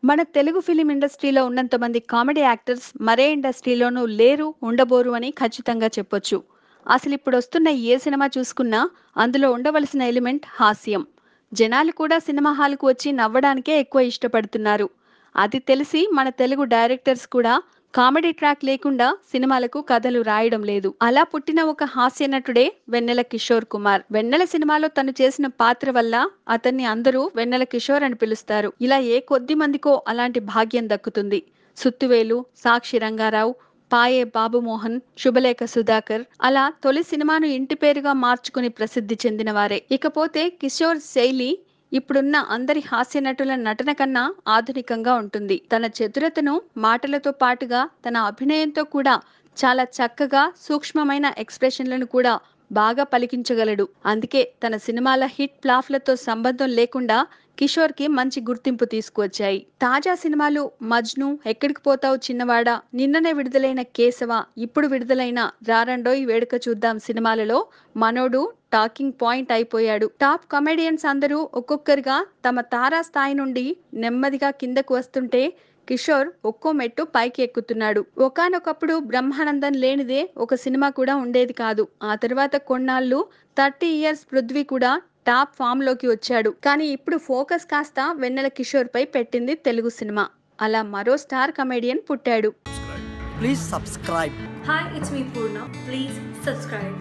మన తెలుగు ఫిలిం ఇండస్ట్రీలో ఉన్నంత మంది కామెడీ యాక్టర్స్ మరే ఇండస్ట్రీలోనూ లేరు, ఉండబోరు అని ఖచ్చితంగా చెప్పొచ్చు. అసలు ఇప్పుడు వస్తున్న ఏ సినిమా చూసుకున్నా అందులో ఉండవలసిన ఎలిమెంట్ హాస్యం. జనాలు కూడా సినిమా హాల్‌కు వచ్చి నవ్వడానికే ఎక్కువ ఇష్టపడుతున్నారు. అది తెలిసి మన తెలుగు డైరెక్టర్స్ కూడా కామెడీ ట్రాక్ లేకుండా సినిమాలకు కథలు రాయడం లేదు. అలా పుట్టిన ఒక హాస్య నటుడే వెన్నెల కిషోర్ కుమార్. వెన్నెల సినిమాలో తను చేసిన పాత్ర వల్ల అతన్ని అందరూ వెన్నెల కిషోర్ అని పిలుస్తారు. ఇలా ఏ కొద్ది మందికో అలాంటి భాగ్యం దక్కుతుంది. సుత్తువేలు, సాక్షి రంగారావు, పాయే బాబుమోహన్, శుభలేఖ సుధాకర్ అలా తొలి సినిమాను ఇంటి పేరుగా మార్చుకుని ప్రసిద్ధి చెందినవారే. ఇకపోతే కిషోర్ శైలి ఇప్పుడున్న అందరి హాస్య నటుల నటన కన్నా ఆధునికంగా ఉంటుంది. తన చతురతను మాటలతో పాటుగా తన అభినయంతో కూడా చాలా చక్కగా సూక్ష్మమైన ఎక్స్ప్రెషన్లను కూడా బాగా పలికించగలడు. అందుకే తన సినిమాల హిట్ ఫ్లాప్లతో సంబంధం లేకుండా కిషోర్ కి మంచి గుర్తింపు తీసుకువచ్చాయి. తాజా సినిమాలు మజ్ను, ఎక్కడికి పోతావు చిన్నవాడా, నిన్ననే విడుదలైన కేశవ, ఇప్పుడు విడుదలైన రారండోయ్ వేడుక చూద్దాం సినిమాలలో మనోడు టాకింగ్ పాయింట్ అయిపోయాడు. టాప్ కమెడియన్స్ అందరూ ఒక్కొక్కరిగా తమ తారా స్థాయి నుండి నెమ్మదిగా కిందకు వస్తుంటే కిషోర్ ఒక్కో మెట్టు పైకి ఎక్కుతున్నాడు. ఒకానొకప్పుడు బ్రహ్మానందం లేనిదే ఒక సినిమా కూడా ఉండేది కాదు. ఆ తర్వాత కొన్నాళ్ళు 30 ఇయర్స్ పృథ్వీ కూడా టాప్ ఫామ్ లోకి వచ్చాడు. కానీ ఇప్పుడు ఫోకస్ కాస్త వెన్నెల కిషోర్ పై పెట్టింది తెలుగు సినిమా. అలా మరో స్టార్ కమెడియన్ పుట్టాడు. Please subscribe. Hi, it's me Purna. Please subscribe.